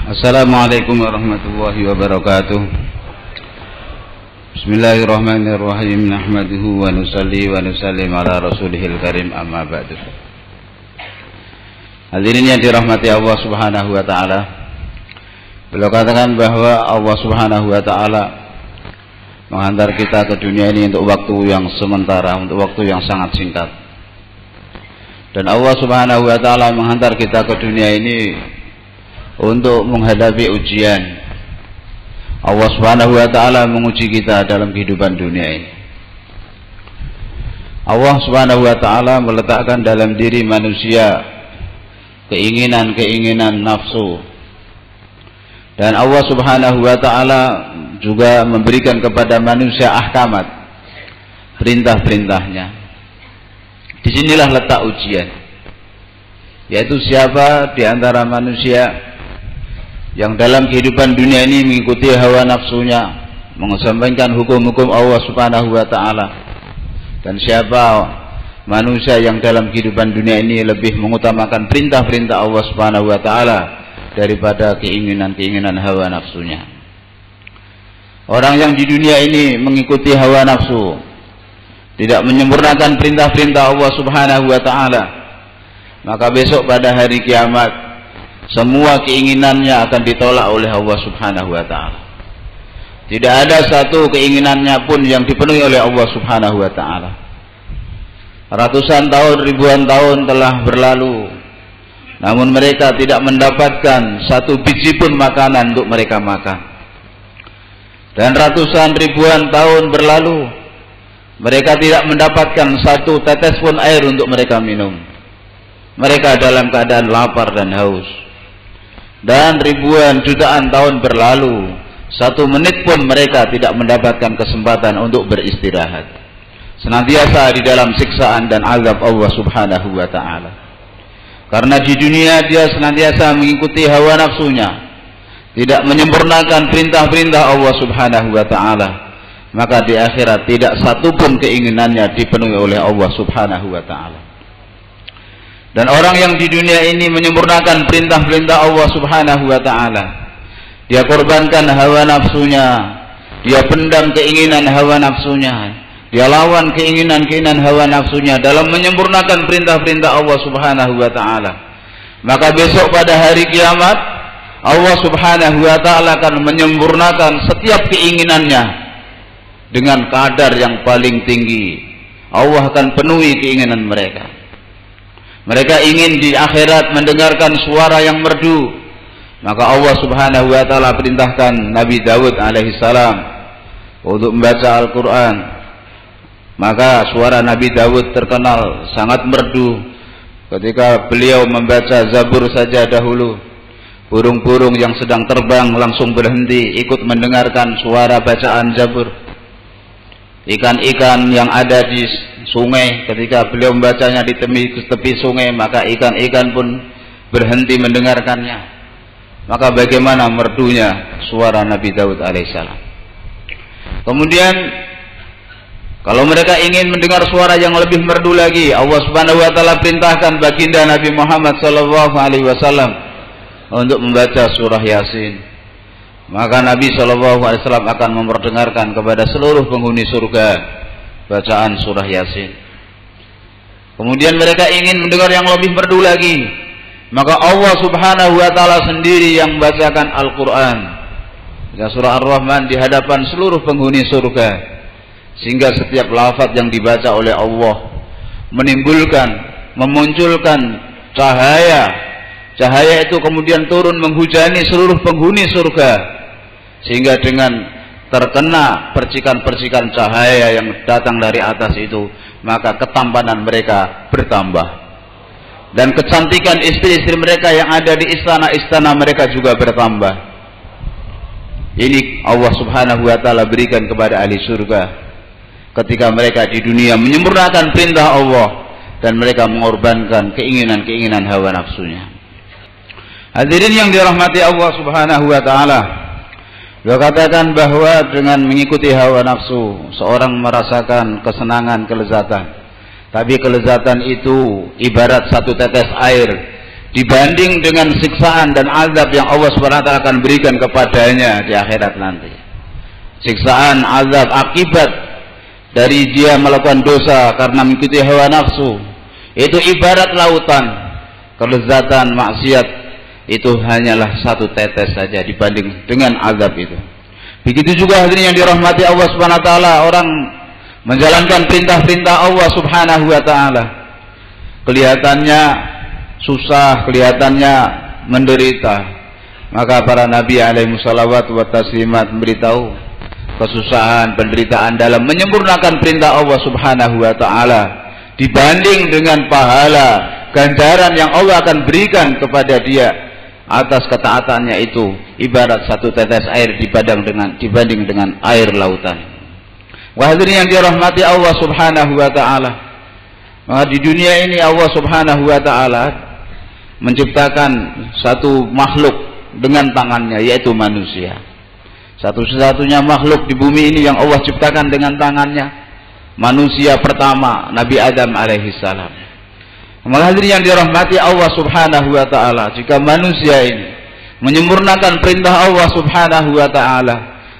Assalamualaikum warahmatullahi wabarakatuh. Bismillahirrahmanirrahim. Nahmaduhu wa nusalli wa nusallim ala rasulihil karim, amma ba'du. Hadirin yang dirahmati Allah subhanahu wa ta'ala, beliau katakan bahwa Allah subhanahu wa ta'ala menghantar kita ke dunia ini untuk waktu yang sementara, untuk waktu yang sangat singkat. Dan Allah subhanahu wa ta'ala menghantar kita ke dunia ini untuk menghadapi ujian. Allah subhanahu wa ta'ala menguji kita dalam kehidupan dunia ini. Allah subhanahu wa ta'ala meletakkan dalam diri manusia keinginan-keinginan nafsu. Dan Allah subhanahu wa ta'ala juga memberikan kepada manusia ahkamat, perintah-perintahnya. Disinilah letak ujian, yaitu siapa di antara manusia yang dalam kehidupan dunia ini mengikuti hawa nafsunya, mengesampingkan hukum-hukum Allah subhanahu wa ta'ala, dan siapa manusia yang dalam kehidupan dunia ini lebih mengutamakan perintah-perintah Allah subhanahu wa ta'ala daripada keinginan-keinginan hawa nafsunya. Orang yang di dunia ini mengikuti hawa nafsu, tidak menyempurnakan perintah-perintah Allah subhanahu wa ta'ala, maka besok pada hari kiamat semua keinginannya akan ditolak oleh Allah subhanahu wa ta'ala. Tidak ada satu keinginannya pun yang dipenuhi oleh Allah subhanahu wa ta'ala. Ratusan tahun, ribuan tahun telah berlalu, namun mereka tidak mendapatkan satu biji pun makanan untuk mereka makan. Dan ratusan ribuan tahun berlalu, mereka tidak mendapatkan satu tetes pun air untuk mereka minum. Mereka dalam keadaan lapar dan haus. Dan ribuan jutaan tahun berlalu, satu menit pun mereka tidak mendapatkan kesempatan untuk beristirahat, senantiasa di dalam siksaan dan azab Allah subhanahu wa ta'ala. Karena di dunia dia senantiasa mengikuti hawa nafsunya, tidak menyempurnakan perintah-perintah Allah subhanahu wa ta'ala, maka di akhirat tidak satupun keinginannya dipenuhi oleh Allah subhanahu wa ta'ala. Dan orang yang di dunia ini menyempurnakan perintah-perintah Allah subhanahu wa ta'ala, dia korbankan hawa nafsunya, dia pendam keinginan hawa nafsunya, dia lawan keinginan-keinginan hawa nafsunya dalam menyempurnakan perintah-perintah Allah subhanahu wa ta'ala, maka besok pada hari kiamat Allah subhanahu wa ta'ala akan menyempurnakan setiap keinginannya dengan kadar yang paling tinggi. Allah akan penuhi keinginan mereka. Mereka ingin di akhirat mendengarkan suara yang merdu, maka Allah subhanahu wa ta'ala perintahkan Nabi Daud alaihissalam untuk membaca Al-Quran. Maka suara Nabi Daud terkenal sangat merdu. Ketika beliau membaca Zabur saja dahulu, burung-burung yang sedang terbang langsung berhenti ikut mendengarkan suara bacaan Zabur. Ikan-ikan yang ada di sungai, ketika beliau membacanya di tepi sungai, maka ikan-ikan pun berhenti mendengarkannya. Maka bagaimana merdunya suara Nabi Daud alaihissalam. Kemudian kalau mereka ingin mendengar suara yang lebih merdu lagi, Allah subhanahu wa ta'ala perintahkan baginda Nabi Muhammad sallallahu alaihi wasallam untuk membaca surah Yasin. Maka Nabi sallallahu alaihi wasallam akan memperdengarkan kepada seluruh penghuni surga bacaan surah Yasin. Kemudian mereka ingin mendengar yang lebih merdu lagi, maka Allah subhanahu wa ta'ala sendiri yang membacakan Al-Quran, surah Ar-Rahman, di hadapan seluruh penghuni surga, sehingga setiap lafaz yang dibaca oleh Allah memunculkan cahaya. Cahaya itu kemudian turun menghujani seluruh penghuni surga, sehingga dengan terkena percikan-percikan cahaya yang datang dari atas itu, maka ketampanan mereka bertambah, dan kecantikan istri-istri mereka yang ada di istana-istana mereka juga bertambah. Ini Allah subhanahu wa ta'ala berikan kepada ahli surga ketika mereka di dunia menyempurnakan perintah Allah dan mereka mengorbankan keinginan-keinginan hawa nafsunya. Hadirin yang dirahmati Allah subhanahu wa ta'ala, beliau katakan bahwa dengan mengikuti hawa nafsu seorang merasakan kesenangan, kelezatan. Tapi kelezatan itu ibarat satu tetes air dibanding dengan siksaan dan azab yang Allah SWT akan berikan kepadanya di akhirat nanti. Siksaan, azab, akibat dari dia melakukan dosa karena mengikuti hawa nafsu itu ibarat lautan. Kelezatan maksiat itu hanyalah satu tetes saja dibanding dengan azab itu. Begitu juga hadirin yang dirahmati Allah Subhanahu wa taala, orang menjalankan perintah-perintah Allah Subhanahu wa taala kelihatannya susah, kelihatannya menderita, maka para nabi alaihi salawat wa taslimat memberitahu kesusahan, penderitaan dalam menyempurnakan perintah Allah Subhanahu wa taala dibanding dengan pahala ganjaran yang Allah akan berikan kepada dia atas ketaatannya itu ibarat satu tetes air dibanding dengan air lautan. Hadirin yang dirahmati Allah Subhanahu wa taala, maka di dunia ini Allah Subhanahu wa taala menciptakan satu makhluk dengan tangannya, yaitu manusia. Satu-satunya makhluk di bumi ini yang Allah ciptakan dengan tangannya, manusia pertama Nabi Adam alaihi salam. Maka hadirin yang dirahmati Allah Subhanahu wa taala, jika manusia ini menyempurnakan perintah Allah Subhanahu wa taala,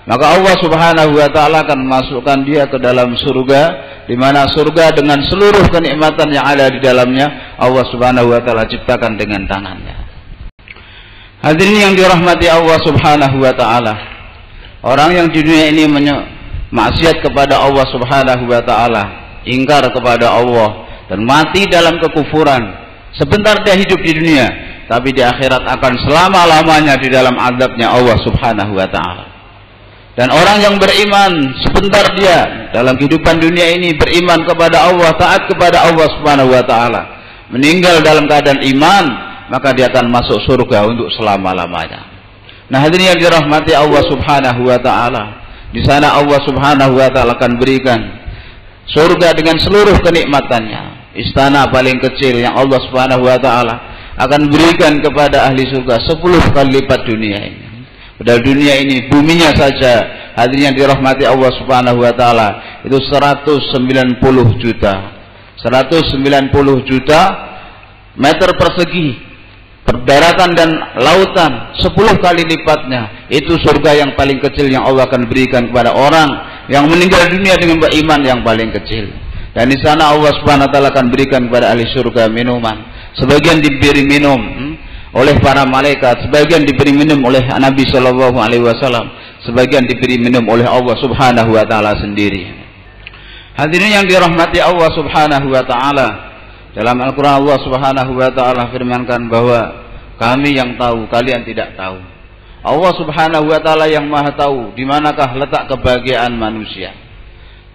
maka Allah Subhanahu wa taala akan masukkan dia ke dalam surga, di mana surga dengan seluruh kenikmatan yang ada di dalamnya Allah Subhanahu wa taala ciptakan dengan tangannya. Hadirin yang dirahmati Allah Subhanahu wa taala, orang yang di dunia ini maksiat kepada Allah Subhanahu wa taala, ingkar kepada Allah dan mati dalam kekufuran, sebentar dia hidup di dunia, tapi di akhirat akan selama-lamanya di dalam azabnya Allah Subhanahu wa taala. Dan orang yang beriman, sebentar dia dalam kehidupan dunia ini beriman kepada Allah, taat kepada Allah Subhanahu wa taala, meninggal dalam keadaan iman, maka dia akan masuk surga untuk selama-lamanya. Nah, hadirin yang dirahmati Allah Subhanahu wa taala, di sana Allah Subhanahu wa taala akan berikan surga dengan seluruh kenikmatannya. Istana paling kecil yang Allah Subhanahu wa taala akan berikan kepada ahli surga 10 kali lipat dunia ini. Padahal dunia ini buminya saja, hadirin yang dirahmati Allah Subhanahu wa taala, itu 190 juta. 190 juta meter persegi perdaratan dan lautan, 10 kali lipatnya. Itu surga yang paling kecil yang Allah akan berikan kepada orang yang meninggal dunia dengan beriman yang paling kecil. Dan di sana Allah Subhanahu wa taala akan berikan kepada ahli surga minuman. Sebagian diberi minum oleh para malaikat, sebagian diberi minum oleh Nabi sallallahu alaihi wasallam, sebagian diberi minum oleh Allah Subhanahu wa taala sendiri. Hadirin yang dirahmati Allah Subhanahu wa taala, dalam Al-Qur'an Allah Subhanahu wa taala firmankan bahwa kami yang tahu, kalian tidak tahu. Allah Subhanahu wa taala yang Maha tahu di manakah letak kebahagiaan manusia.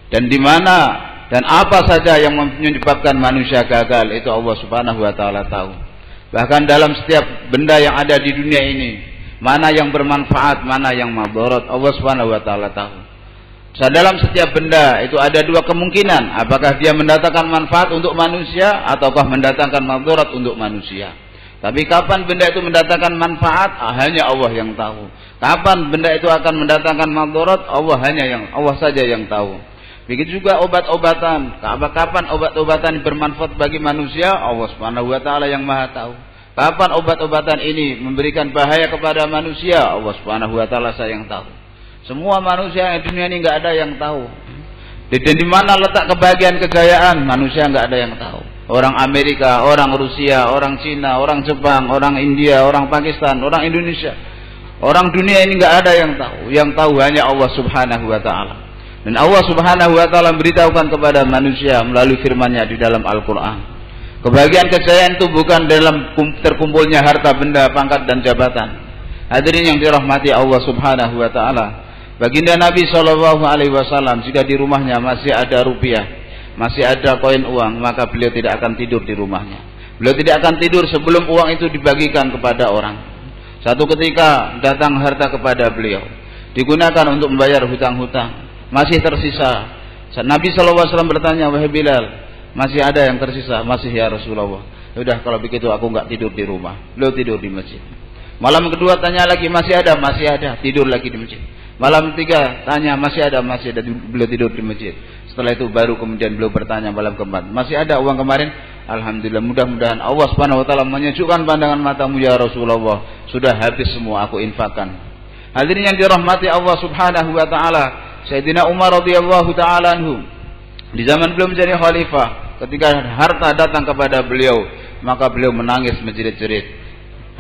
Dan di mana dan apa saja yang menyebabkan manusia gagal, itu Allah Subhanahu wa taala tahu. Bahkan dalam setiap benda yang ada di dunia ini, mana yang bermanfaat, mana yang madarat, Allah Subhanahu wa taala tahu. Dalam setiap benda itu ada dua kemungkinan, apakah dia mendatangkan manfaat untuk manusia ataukah mendatangkan madarat untuk manusia. Tapi kapan benda itu mendatangkan manfaat, hanya Allah yang tahu. Kapan benda itu akan mendatangkan madarat, Allah saja yang tahu. Begitu juga obat-obatan. Kapan obat-obatan bermanfaat bagi manusia, Allah Subhanahu wa taala yang Maha tahu. Kapan obat-obatan ini memberikan bahaya kepada manusia, Allah Subhanahu wa taala saja yang tahu. Semua manusia di dunia ini enggak ada yang tahu. Dan di mana letak kebahagiaan, kejayaan, manusia enggak ada yang tahu. Orang Amerika, orang Rusia, orang Cina, orang Jepang, orang India, orang Pakistan, orang Indonesia, orang dunia ini enggak ada yang tahu. Yang tahu hanya Allah Subhanahu wa taala. Dan Allah Subhanahu wa taala beritahukan kepada manusia melalui firman-Nya di dalam Al-Qur'an. Kebahagiaan, kejayaan itu bukan dalam terkumpulnya harta benda, pangkat dan jabatan. Hadirin yang dirahmati Allah Subhanahu wa taala, baginda Nabi sallallahu alaihi wasallam jika di rumahnya masih ada rupiah, masih ada koin uang, maka beliau tidak akan tidur di rumahnya. Beliau tidak akan tidur sebelum uang itu dibagikan kepada orang. Satu ketika datang harta kepada beliau, digunakan untuk membayar hutang-hutang. Masih tersisa. Nabi SAW bertanya, wahai Bilal, masih ada yang tersisa? Masih ya Rasulullah. Sudah, kalau begitu aku enggak tidur di rumah. Beliau tidur di masjid. Malam kedua tanya lagi, masih ada? Masih ada. Tidur lagi di masjid. Malam ketiga tanya, masih ada? Masih ada. Beliau tidur di masjid. Setelah itu baru kemudian beliau bertanya malam keempat, masih ada uang kemarin? Alhamdulillah, mudah-mudahan Allah Subhanahu wa taala menyejukkan pandangan matamu ya Rasulullah. Sudah habis semua aku infakkan. Hadirin yang dirahmati Allah Subhanahu wa taala, Sayyidina Umar radhiyallahu taala anhu di zaman beliau menjadi khalifah, ketika harta datang kepada beliau, maka beliau menangis menjerit-jerit.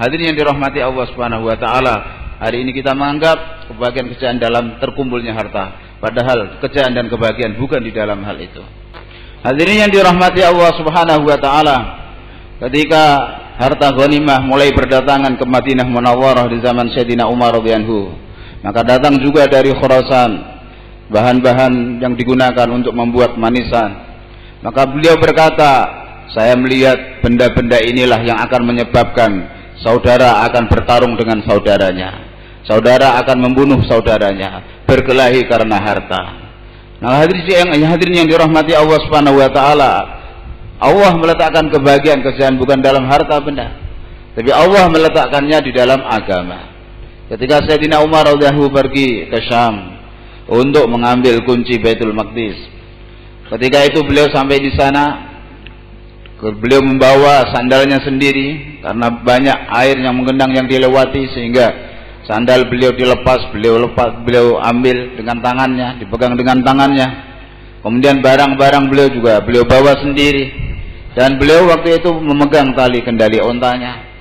Hadirin yang dirahmati Allah Subhanahu wa taala, hari ini kita menganggap kebahagiaan dalam terkumpulnya harta, padahal kejayaan dan kebahagiaan bukan di dalam hal itu. Hadirin yang dirahmati Allah Subhanahu wa taala, ketika harta ghanimah mulai berdatangan ke Madinah Munawwarah di zaman Sayyidina Umar radhiyallahu anhu, maka datang juga dari Khurasan bahan-bahan yang digunakan untuk membuat manisan. Maka beliau berkata, saya melihat benda-benda inilah yang akan menyebabkan saudara akan bertarung dengan saudaranya, saudara akan membunuh saudaranya, berkelahi karena harta. Nah, hadirin yang dirahmati Allah Subhanahu wa taala, Allah meletakkan kebahagiaan kejayaan bukan dalam harta benda, tapi Allah meletakkannya di dalam agama. Ketika Sayyidina Umar radhiyallahu pergi ke Syam untuk mengambil kunci Baitul Maqdis, ketika itu beliau sampai di sana, beliau membawa sandalnya sendiri karena banyak air yang menggenang yang dilewati, sehingga sandal beliau dilepas, beliau ambil dengan tangannya, dipegang dengan tangannya. Kemudian barang-barang beliau juga beliau bawa sendiri, dan beliau waktu itu memegang tali kendali ontanya.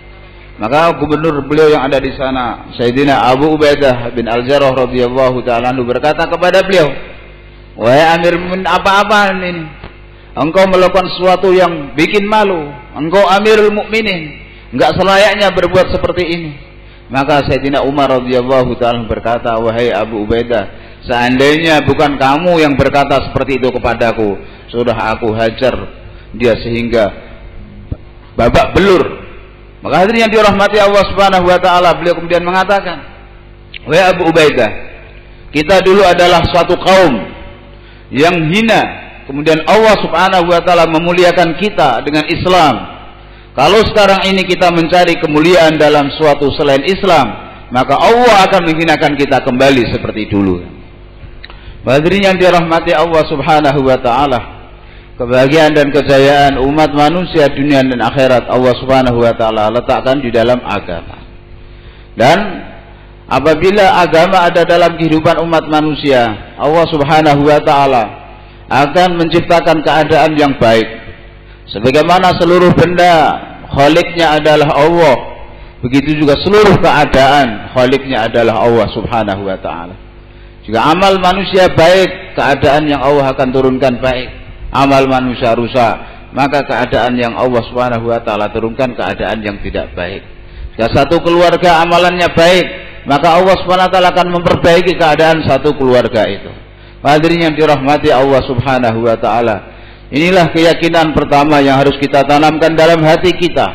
Maka gubernur beliau yang ada di sana, Sayyidina Abu Ubaidah bin Al-Jarrah radhiyallahu taala anhu berkata kepada beliau, wahai Amir Mu'minin, apa-apa ini? Engkau melakukan sesuatu yang bikin malu. Engkau Amirul Mukminin, enggak selayaknya berbuat seperti ini. Maka Sayyidina Umar radhiyallahu ta'ala berkata, wahai Abu Ubaidah, seandainya bukan kamu yang berkata seperti itu kepadaku, sudah aku hajar dia sehingga babak belur. Maka hadirin yang dirahmati Allah Subhanahu wa taala, beliau kemudian mengatakan, wahai Abu Ubaidah, kita dulu adalah suatu kaum yang hina, kemudian Allah Subhanahu wa taala memuliakan kita dengan Islam. Kalau sekarang ini kita mencari kemuliaan dalam suatu selain Islam, maka Allah akan menghinakan kita kembali seperti dulu. Hadirin yang dirahmati Allah Subhanahu wa taala, kebahagiaan dan kejayaan umat manusia dunia dan akhirat Allah Subhanahu wa taala letakkan di dalam agama. Dan apabila agama ada dalam kehidupan umat manusia, Allah Subhanahu wa taala akan menciptakan keadaan yang baik. Sebagaimana seluruh benda Khaliknya adalah Allah, begitu juga seluruh keadaan Khaliknya adalah Allah Subhanahu wa ta'ala. Jika amal manusia baik, keadaan yang Allah akan turunkan baik. Amal manusia rusak, maka keadaan yang Allah Subhanahu wa ta'ala turunkan keadaan yang tidak baik. Jika satu keluarga amalannya baik, maka Allah Subhanahu wa ta'ala akan memperbaiki keadaan satu keluarga itu. Hadirin yang dirahmati Allah Subhanahu wa ta'ala, inilah keyakinan pertama yang harus kita tanamkan dalam hati kita,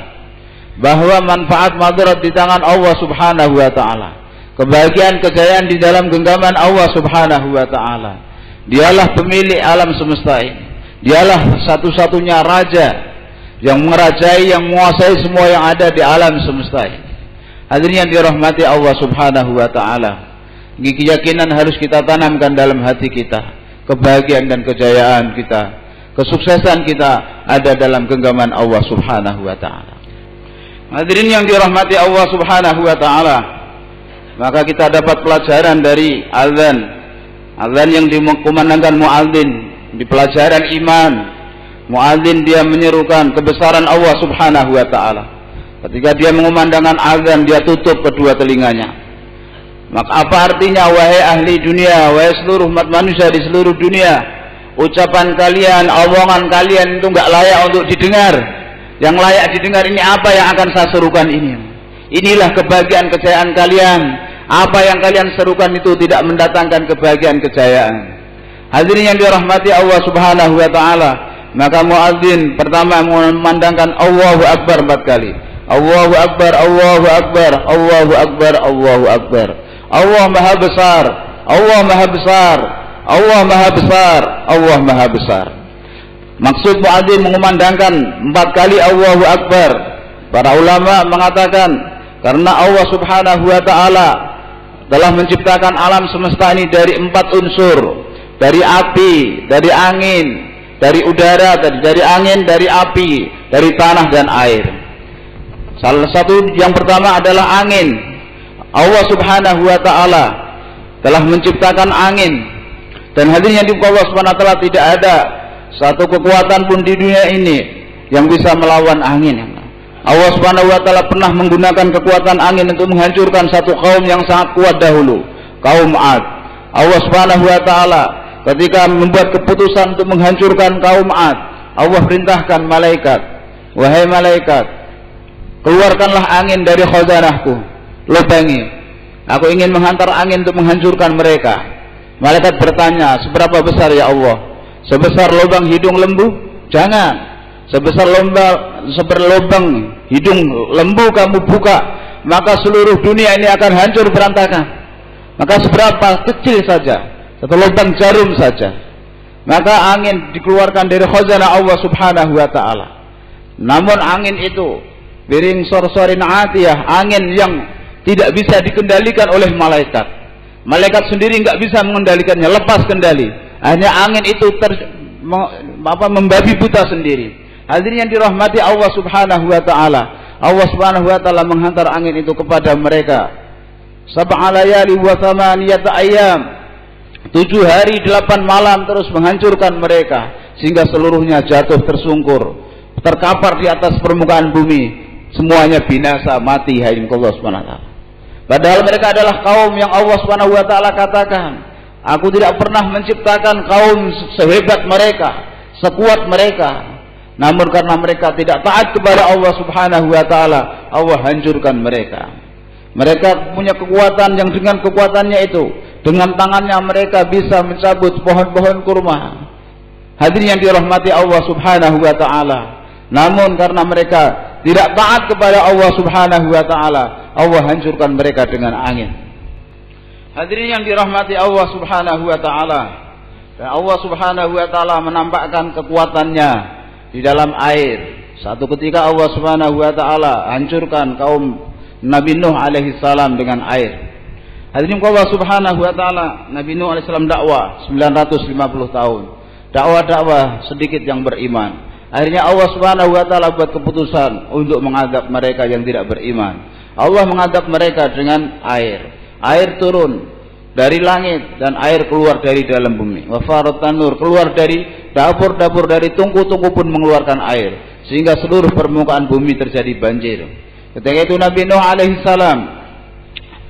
bahwa manfaat madarat di tangan Allah Subhanahu wa ta'ala, kebahagiaan kejayaan di dalam genggaman Allah Subhanahu wa ta'ala. Dialah pemilik alam semesta ini, dialah satu-satunya raja yang merajai, yang menguasai semua yang ada di alam semesta ini. Hadirin yang dirahmati Allah Subhanahu wa ta'ala, keyakinan harus kita tanamkan dalam hati kita. Kebahagiaan dan kejayaan kita, kesuksesan kita ada dalam genggaman Allah Subhanahu wa ta'ala. Hadirin yang dirahmati Allah Subhanahu wa ta'ala, maka kita dapat pelajaran dari azan yang dikumandangkan muadzin. Di pelajaran iman, muadzin dia menyerukan kebesaran Allah Subhanahu wa ta'ala. Ketika dia mengumandangkan azan, dia tutup kedua telinganya. Maka apa artinya, wahai ahli dunia, wahai seluruh umat manusia di seluruh dunia, ucapan kalian, omongan kalian itu enggak layak untuk didengar. Yang layak didengar ini apa yang akan saya serukan ini. Inilah kebahagiaan kejayaan kalian. Apa yang kalian serukan itu tidak mendatangkan kebahagiaan kejayaan. Hadirin yang dirahmati Allah Subhanahu wa ta'ala, maka muadzin pertama memandangkan Allahu Akbar 4 kali. Allahu Akbar, Allahu Akbar, Allahu Akbar, Allahu Akbar. Allah Maha Besar, Allah Maha Besar, Allah Maha Besar, Allah Maha Besar. Maksud muadzin mengumandangkan 4 kali Allahu Akbar, para ulama mengatakan karena Allah Subhanahu wa ta'ala telah menciptakan alam semesta ini dari 4 unsur, dari api, dari angin, dari udara, dari angin, dari api, dari tanah dan air. Salah satu yang pertama adalah angin. Allah Subhanahu wa taala telah menciptakan angin, dan hadirin yang dimuliakan Allah Subhanahu wa taala, tidak ada satu kekuatan pun di dunia ini yang bisa melawan angin. Allah Subhanahu wa taala pernah menggunakan kekuatan angin untuk menghancurkan satu kaum yang sangat kuat dahulu, kaum 'Ad. Allah Subhanahu wa taala ketika membuat keputusan untuk menghancurkan kaum 'Ad, Allah perintahkan malaikat, wahai malaikat, keluarkanlah angin dari khazanahku, lubangi, aku ingin menghantar angin untuk menghancurkan mereka. Malaikat bertanya, seberapa besar ya Allah? Sebesar lubang hidung lembu? Jangan. Sebesar lubang hidung lembu kamu buka, maka seluruh dunia ini akan hancur berantakan. Maka seberapa kecil saja, satu lubang jarum saja, maka angin dikeluarkan dari khazanah Allah Subhanahu wa taala. Namun angin itu biring sorsorin atiyah, angin yang tidak bisa dikendalikan oleh malaikat. Malaikat sendiri nggak bisa mengendalikannya, lepas kendali. Hanya angin itu membabi buta sendiri. Hadirin yang dirahmati Allah Subhanahu wa taala, Allah Subhanahu wa taala menghantar angin itu kepada mereka. Sab'a layali wa thamaniyata ayyam, 7 hari 8 malam terus menghancurkan mereka sehingga seluruhnya jatuh tersungkur, terkapar di atas permukaan bumi, semuanya binasa, mati. Hadirin Allah Subhanahu wa taala. Padahal mereka adalah kaum yang Allah Subhanahu wa taala katakan, aku tidak pernah menciptakan kaum sehebat mereka, sekuat mereka. Namun karena mereka tidak taat kepada Allah Subhanahu wa taala, Allah hancurkan mereka. Mereka punya kekuatan yang dengan kekuatannya itu, dengan tangannya mereka bisa mencabut pohon-pohon kurma. Hadirin yang dirahmati Allah Subhanahu wa taala. Namun karena mereka tidak taat kepada Allah Subhanahu wa taala, Allah hancurkan mereka dengan angin. Hadirin yang dirahmati Allah Subhanahu wa taala, dan Allah Subhanahu wa taala menampakkan kekuatannya di dalam air. Satu ketika Allah Subhanahu wa taala hancurkan kaum Nabi Nuh alaihi salam dengan air. Hadirin Allah Subhanahu wa taala, Nabi Nuh alaihi salam dakwah 950 tahun. Dakwah sedikit yang beriman. Akhirnya Allah Subhanahu wa taala buat keputusan untuk mengadab mereka yang tidak beriman. Allah mengadab mereka dengan air. Air turun dari langit dan air keluar dari dalam bumi. Wa farat tanur, keluar dari dapur-dapur, dari tungku-tungku pun mengeluarkan air, sehingga seluruh permukaan bumi terjadi banjir. Ketika itu Nabi Nuh alaihi salam,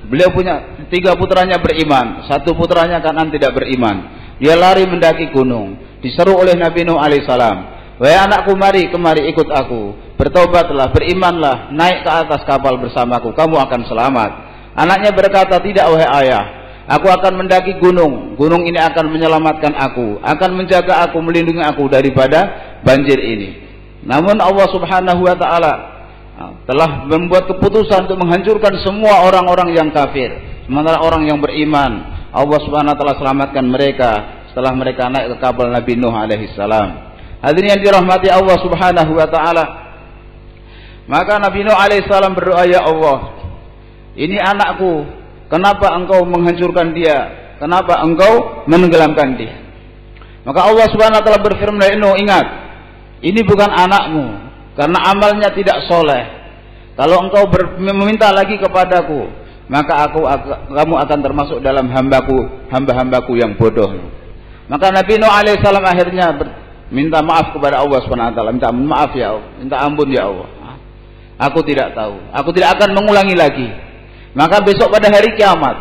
beliau punya 3 putranya beriman, 1 putranya Kanan tidak beriman. Dia lari mendaki gunung, diseru oleh Nabi Nuh alaihi salam, wahai anakku, kemari ikut aku, bertobatlah, berimanlah, naik ke atas kapal bersamaku, kamu akan selamat. Anaknya berkata, tidak wahai ayah, aku akan mendaki gunung. Gunung ini akan menyelamatkan aku, akan menjaga aku, melindungi aku daripada banjir ini. Namun Allah Subhanahu wa taala telah membuat keputusan untuk menghancurkan semua orang-orang yang kafir. Sementara orang yang beriman, Allah Subhanahu wa taala selamatkan mereka setelah mereka naik ke kapal Nabi Nuh alaihi salam. Hadirin yang dirahmati Allah Subhanahu wa taala, maka Nabi Nuh alaihi salam berdoa, ya Allah, ini anakku, kenapa engkau menghancurkan dia? Kenapa engkau menenggelamkan dia? Maka Allah Subhanahu wa taala berfirman, Nuh, ingat, ini bukan anakmu karena amalnya tidak soleh. Kalau engkau meminta lagi kepadaku, maka kamu akan termasuk dalam hamba-hambaku yang bodoh. Maka Nabi Nuh alaihissalam akhirnya minta maaf kepada Allah Subhanahu wa taala, minta maaf ya Allah, minta ampun ya Allah. Aku tidak tahu, aku tidak akan mengulangi lagi. Maka besok pada hari kiamat,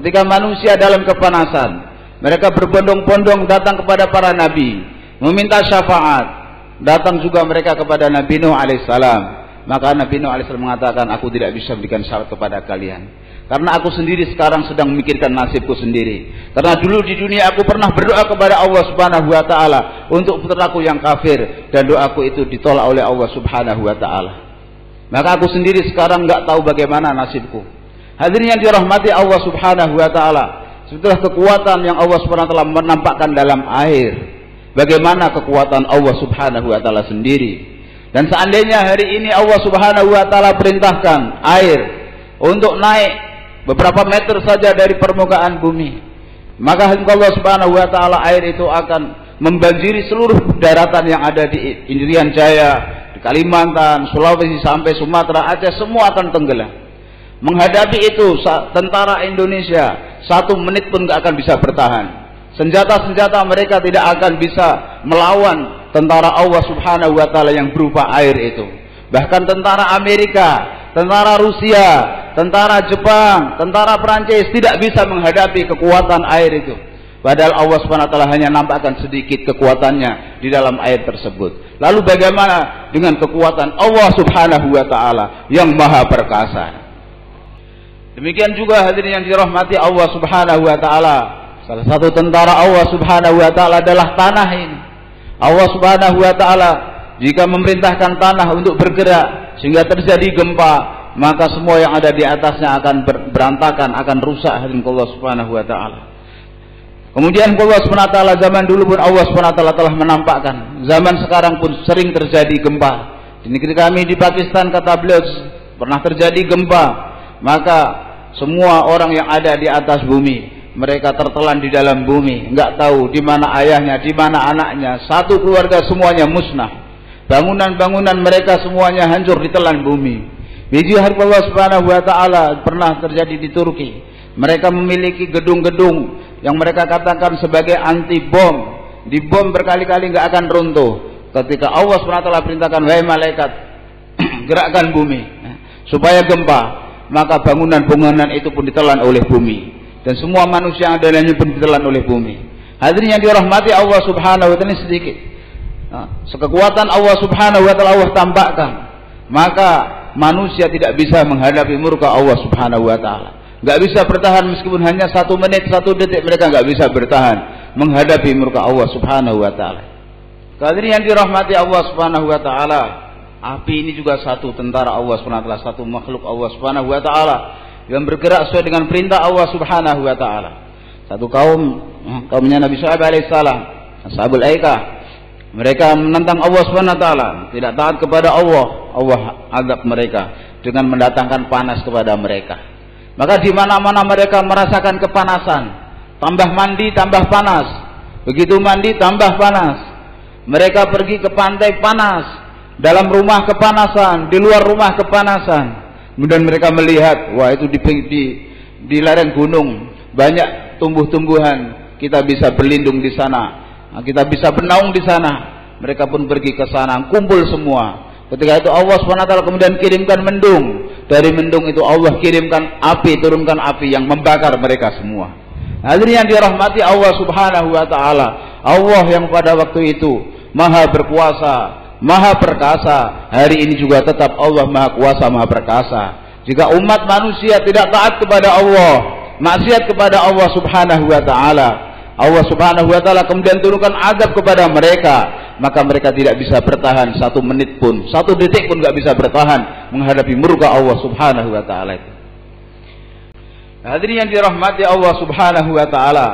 ketika manusia dalam kepanasan, mereka berbondong-bondong datang kepada para nabi, meminta syafaat. Datang juga mereka kepada Nabi Nuh alaihissalam. Maka Nabi Nuh alaihissalam mengatakan, aku tidak bisa berikan syafaat kepada kalian, karena aku sendiri sekarang sedang memikirkan nasibku sendiri. Karena dulu di dunia aku pernah berdoa kepada Allah Subhanahu wa taala untuk putraku yang kafir, dan doaku itu ditolak oleh Allah Subhanahu wa taala. Maka aku sendiri sekarang nggak tahu bagaimana nasibku. Hadirin yang dirahmati Allah Subhanahu wa taala, setelah kekuatan yang Allah Subhanahu wa taala menampakkan dalam air, bagaimana kekuatan Allah Subhanahu wa taala sendiri. Dan seandainya hari ini Allah Subhanahu wa taala perintahkan air untuk naik beberapa meter saja dari permukaan bumi, maka Allah Subhanahu wa taala air itu akan membanjiri seluruh daratan yang ada di Irian Jaya, di Kalimantan, Sulawesi sampai Sumatera, Aceh, semua akan tenggelam. Menghadapi itu tentara Indonesia 1 menit pun nggak akan bisa bertahan. Senjata-senjata mereka tidak akan bisa melawan tentara Allah Subhanahu wa taala yang berupa air itu. Bahkan tentara Amerika, tentara Rusia, tentara Jepang, tentara Perancis tidak bisa menghadapi kekuatan air itu. Padahal Allah Subhanahu wa taala hanya nampakkan sedikit kekuatannya di dalam air tersebut. Lalu bagaimana dengan kekuatan Allah Subhanahu wa taala yang maha perkasa? Demikian juga hadirin yang dirahmati Allah Subhanahu wa taala. Salah satu tentara Allah Subhanahu wa taala adalah tanah ini. Allah Subhanahu wa taala jika memerintahkan tanah untuk bergerak sehingga terjadi gempa, maka semua yang ada di atasnya akan berantakan, akan rusak hadirin Allah Subhanahu wa taala. Kemudian Allah Subhanahu wa taala zaman dulu pun Allah Subhanahu wa taala telah menampakkan, zaman sekarang pun sering terjadi gempa. Di negeri kami di Pakistan, kata beliau, pernah terjadi gempa, maka semua orang yang ada di atas bumi, mereka tertelan di dalam bumi, nggak tahu di mana ayahnya, di mana anaknya. Satu keluarga semuanya musnah. Bangunan-bangunan mereka semuanya hancur ditelan bumi. Biji harta Allah Subhanahu wa taala pernah terjadi di Turki. Mereka memiliki gedung-gedung yang mereka katakan sebagai anti bom. Dibom berkali-kali nggak akan runtuh. Ketika Allah Subhanahu wa taala perintahkan, wahai malaikat, gerakkan bumi supaya gempa, maka bangunan-bangunan itu pun ditelan oleh bumi, dan semua manusia yang ada dalamnya pun ditelan oleh bumi. Hadirin yang dirahmati Allah Subhanahu wa taala, ini sedikit kekuatan Allah Subhanahu wa taala Allah tampakkan, maka manusia tidak bisa menghadapi murka Allah Subhanahu wa taala. Nggak bisa bertahan meskipun hanya 1 menit, 1 detik, mereka nggak bisa bertahan menghadapi murka Allah Subhanahu wa taala. Hadirin yang dirahmati Allah Subhanahu wa taala, api ini juga satu tentara Allah Subhanahu wa taala, satu makhluk Allah Subhanahu wa taala yang bergerak sesuai dengan perintah Allah Subhanahu wa taala. Satu kaumnya Nabi Shu'aib alaihissalam, Ashabul Aikah, mereka menentang Allah Subhanahu wa taala, tidak taat kepada Allah. Allah azab mereka dengan mendatangkan panas kepada mereka. Maka di mana-mana mereka merasakan kepanasan. Tambah mandi tambah panas. Begitu mandi tambah panas. Mereka pergi ke pantai panas, dalam rumah kepanasan, di luar rumah kepanasan. Kemudian mereka melihat, wah itu di lereng gunung banyak tumbuh-tumbuhan, kita bisa berlindung di sana, kita bisa bernaung di sana. Mereka pun pergi ke sana, kumpul semua. Ketika itu Allah SWT kemudian kirimkan mendung. Dari mendung itu Allah kirimkan api, turunkan api yang membakar mereka semua. Hadirin yang dirahmati Allah Subhanahu wa taala, Allah yang pada waktu itu maha berkuasa, maha perkasa, hari ini juga tetap Allah maha kuasa, maha perkasa. Jika umat manusia tidak taat kepada Allah, maksiat kepada Allah Subhanahu wa taala, Allah Subhanahu wa taala kemudian turunkan azab kepada mereka, maka mereka tidak bisa bertahan 1 menit pun, 1 detik pun nggak bisa bertahan menghadapi murka Allah Subhanahu wa taala itu. Hadirin yang dirahmati Allah Subhanahu wa taala,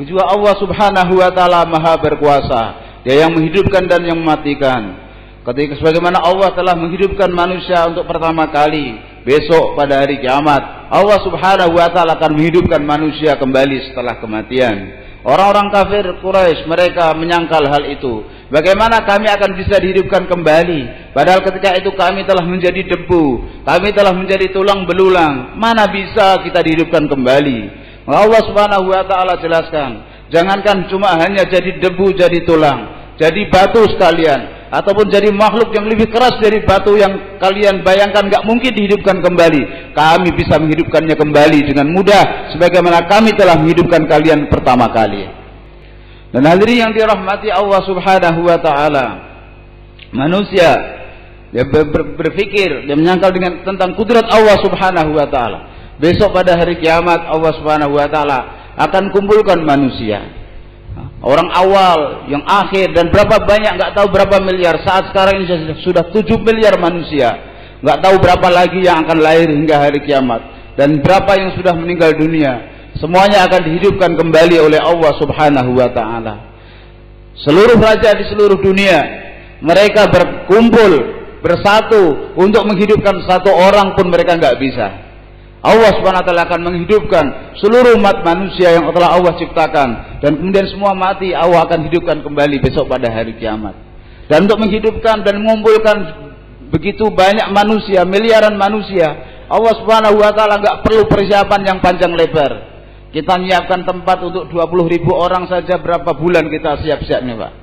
juga Allah Subhanahu wa taala maha berkuasa, Dia yang menghidupkan dan yang mematikan. Ketika sebagaimana Allah telah menghidupkan manusia untuk pertama kali, besok pada hari kiamat Allah Subhanahu wa taala akan menghidupkan manusia kembali setelah kematian. Orang-orang kafir Quraisy mereka menyangkal hal itu. Bagaimana kami akan bisa dihidupkan kembali? Padahal ketika itu kami telah menjadi debu, kami telah menjadi tulang belulang. Mana bisa kita dihidupkan kembali? Allah Subhanahu wa taala jelaskan, jangankan cuma hanya jadi debu, jadi tulang, jadi batu sekalian, ataupun jadi makhluk yang lebih keras dari batu yang kalian bayangkan gak mungkin dihidupkan kembali, kami bisa menghidupkannya kembali dengan mudah sebagaimana kami telah menghidupkan kalian pertama kali. Dan hadirin yang dirahmati Allah Subhanahu wa taala, manusia dia berpikir, dia menyangkal tentang kudrat Allah Subhanahu wa taala. Besok pada hari kiamat Allah Subhanahu wa taala akan kumpulkan manusia, orang awal, yang akhir, dan berapa banyak, nggak tahu berapa miliar. Saat sekarang ini sudah 7 miliar manusia, nggak tahu berapa lagi yang akan lahir hingga hari kiamat, dan berapa yang sudah meninggal dunia. Semuanya akan dihidupkan kembali oleh Allah Subhanahu wa taala. Seluruh raja di seluruh dunia mereka berkumpul bersatu untuk menghidupkan satu orang pun mereka nggak bisa. Allah Subhanahu wa taala akan menghidupkan seluruh umat manusia yang telah Allah ciptakan, dan kemudian semua mati, Allah akan hidupkan kembali besok pada hari kiamat. Dan untuk menghidupkan dan mengumpulkan begitu banyak manusia, miliaran manusia. Allah Subhanahu wa taala enggak perlu persiapan yang panjang lebar. Kita menyiapkan tempat untuk 20.000 orang saja berapa bulan kita siap-siapnya, Pak.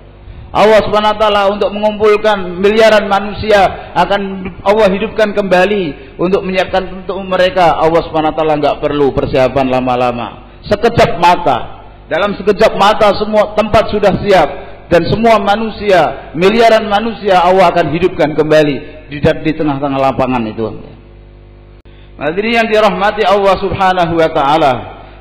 Allah Subhanahu wa taala untuk mengumpulkan miliaran manusia akan Allah hidupkan kembali untuk menyiapkan untuk mereka. Allah Subhanahu wa taala enggak perlu persiapan lama-lama. Sekejap mata, dalam sekejap mata semua tempat sudah siap dan semua manusia, miliaran manusia Allah akan hidupkan kembali di tengah-tengah lapangan itu. Hadirin yang dirahmati Allah Subhanahu wa taala,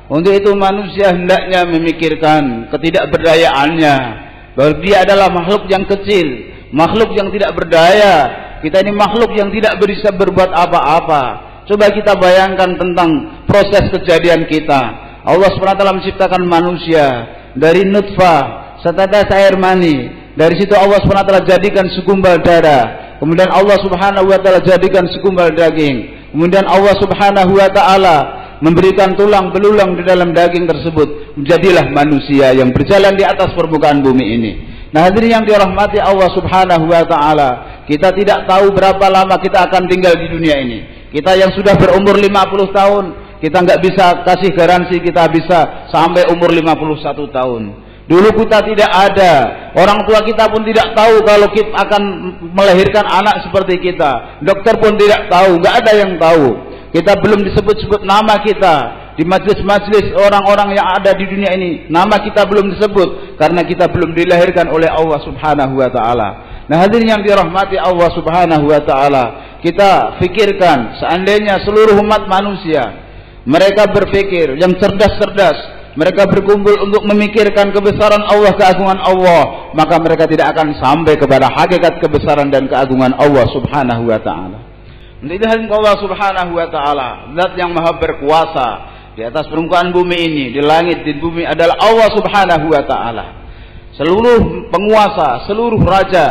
untuk itu manusia hendaknya memikirkan ketidakberdayaannya. Bahwa dia adalah makhluk yang kecil, makhluk yang tidak berdaya. Kita ini makhluk yang tidak bisa berbuat apa-apa. Coba kita bayangkan tentang proses kejadian kita. Allah SWT menciptakan manusia dari nutfah, setetes air mani. Dari situ Allah SWT jadikan segumpal darah. Kemudian Allah Subhanahu wa taala jadikan segumpal daging. Kemudian Allah Subhanahu wa taala memberikan tulang belulang di dalam daging tersebut, menjadilah manusia yang berjalan di atas permukaan bumi ini. Nah, hadirin yang dirahmati Allah Subhanahu wa taala, kita tidak tahu berapa lama kita akan tinggal di dunia ini. Kita yang sudah berumur 50 tahun, kita nggak bisa kasih garansi kita bisa sampai umur 51 tahun. Dulu kita tidak ada, orang tua kita pun tidak tahu kalau kita akan melahirkan anak seperti kita. Dokter pun tidak tahu, nggak ada yang tahu. Kita belum disebut-sebut nama kita di majelis-majelis orang-orang yang ada di dunia ini. Nama kita belum disebut karena kita belum dilahirkan oleh Allah Subhanahu wa taala. Nah, hadirin yang dirahmati Allah Subhanahu wa taala, kita fikirkan seandainya seluruh umat manusia mereka berpikir yang cerdas-cerdas, mereka berkumpul untuk memikirkan kebesaran Allah, keagungan Allah, maka mereka tidak akan sampai kepada hakikat kebesaran dan keagungan Allah Subhanahu wa taala. Menjadi Allah Subhanahu wa taala, zat yang maha berkuasa di atas permukaan bumi ini, di langit, di bumi adalah Allah Subhanahu wa taala. Seluruh penguasa, seluruh raja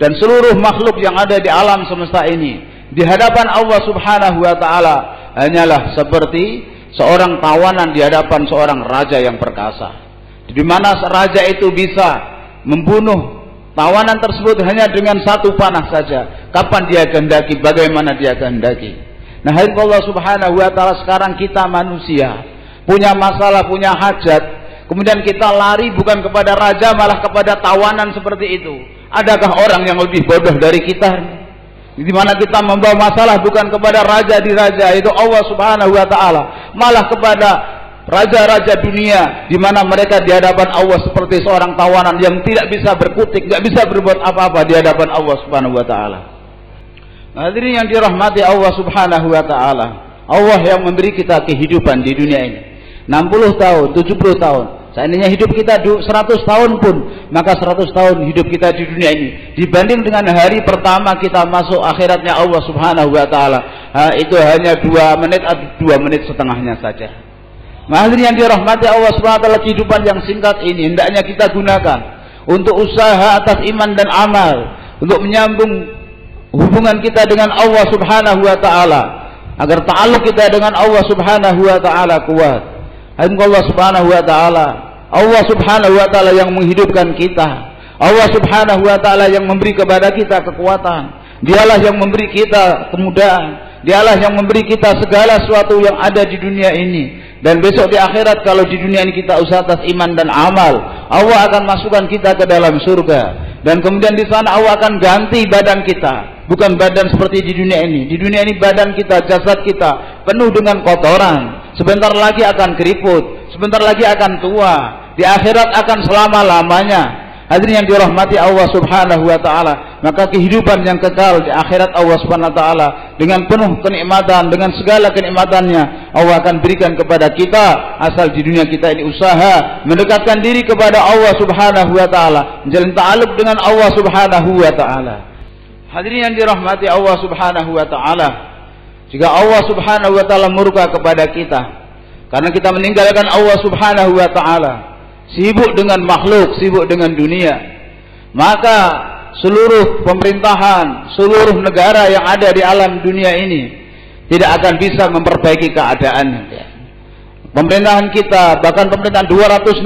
dan seluruh makhluk yang ada di alam semesta ini di hadapan Allah Subhanahu wa taala hanyalah seperti seorang tawanan di hadapan seorang raja yang perkasa. Di mana raja itu bisa membunuh tawanan tersebut hanya dengan satu panah saja. Kapan dia kehendaki, bagaimana dia kehendaki. Nah, Allah Subhanahu wa taala, sekarang kita manusia punya masalah, punya hajat, kemudian kita lari bukan kepada raja malah kepada tawanan seperti itu. Adakah orang yang lebih bodoh dari kita? Di mana kita membawa masalah bukan kepada raja di raja, itu Allah Subhanahu wa taala, malah kepada raja-raja dunia, di mana mereka di hadapan Allah seperti seorang tawanan yang tidak bisa berkutik, tidak bisa berbuat apa-apa di hadapan Allah Subhanahu wa taala. Hadirin yang dirahmati Allah Subhanahu wa taala, Allah yang memberi kita kehidupan di dunia ini 60 tahun, 70 tahun. Seandainya hidup kita 100 tahun pun, maka 100 tahun hidup kita di dunia ini dibanding dengan hari pertama kita masuk akhiratnya Allah Subhanahu wa taala, itu hanya 2 menit atau 2 menit setengahnya saja. Hadirin yang dirahmati Allah Subhanahu wa taala, kehidupan yang singkat ini hendaknya kita gunakan untuk usaha atas iman dan amal, untuk menyambung hubungan kita dengan Allah Subhanahu wa taala, agar ta'alluq kita dengan Allah Subhanahu wa taala kuat. Allah Subhanahu wa taala, Allah Subhanahu wa taala yang menghidupkan kita. Allah Subhanahu wa taala yang memberi kepada kita kekuatan. Dialah yang memberi kita kemudahan. Dialah yang memberi kita segala sesuatu yang ada di dunia ini. Dan besok di akhirat, kalau di dunia ini kita usaha atas iman dan amal, Allah akan masukkan kita ke dalam surga. Dan kemudian di sana Allah akan ganti badan kita, bukan badan seperti di dunia ini. Di dunia ini badan kita, jasad kita penuh dengan kotoran. Sebentar lagi akan keriput, sebentar lagi akan tua. Di akhirat akan selama-lamanya. Hadirin yang dirahmati Allah Subhanahu wa taala, maka kehidupan yang kekal di akhirat Allah Subhanahu wa taala dengan penuh kenikmatan, dengan segala kenikmatannya Allah akan berikan kepada kita, asal di dunia kita ini usaha mendekatkan diri kepada Allah Subhanahu wa taala, menjalin ta'alluq dengan Allah Subhanahu wa taala. Hadirin yang dirahmati Allah Subhanahu wa taala, jika Allah Subhanahu wa taala murka kepada kita karena kita meninggalkan Allah Subhanahu wa taala, sibuk dengan makhluk, sibuk dengan dunia, maka seluruh pemerintahan, seluruh negara yang ada di alam dunia ini tidak akan bisa memperbaiki keadaan. Pemerintahan kita, bahkan pemerintahan 265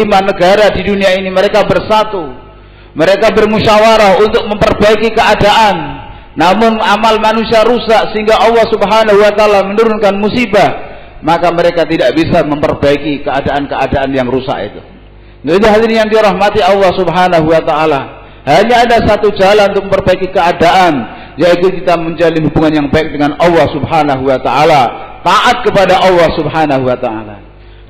negara di dunia ini, mereka bersatu, mereka bermusyawarah untuk memperbaiki keadaan namun amal manusia rusak sehingga Allah Subhanahu wa taala menurunkan musibah, maka mereka tidak bisa memperbaiki keadaan-keadaan yang rusak itu. Jadi hadirin yang dirahmati Allah Subhanahu wa taala, hanya ada satu jalan untuk memperbaiki keadaan, yaitu kita menjalin hubungan yang baik dengan Allah Subhanahu wa taala, taat kepada Allah Subhanahu wa taala.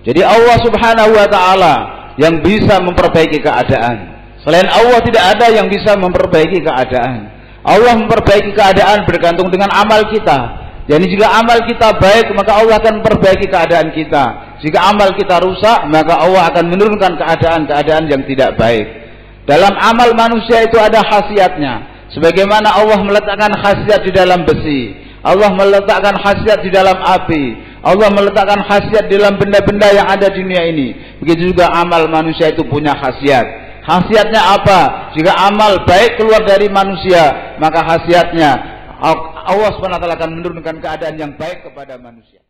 Jadi Allah Subhanahu wa taala yang bisa memperbaiki keadaan. Selain Allah tidak ada yang bisa memperbaiki keadaan. Allah memperbaiki keadaan bergantung dengan amal kita. Jadi jika amal kita baik, maka Allah akan memperbaiki keadaan kita. Jika amal kita rusak, maka Allah akan menurunkan keadaan-keadaan yang tidak baik. Dalam amal manusia itu ada khasiatnya. Sebagaimana Allah meletakkan khasiat di dalam besi, Allah meletakkan khasiat di dalam api, Allah meletakkan khasiat di dalam benda-benda yang ada di dunia ini. Begitu juga amal manusia itu punya khasiat. Khasiatnya apa? Jika amal baik keluar dari manusia, maka khasiatnya Allah SWT akan menurunkan keadaan yang baik kepada manusia.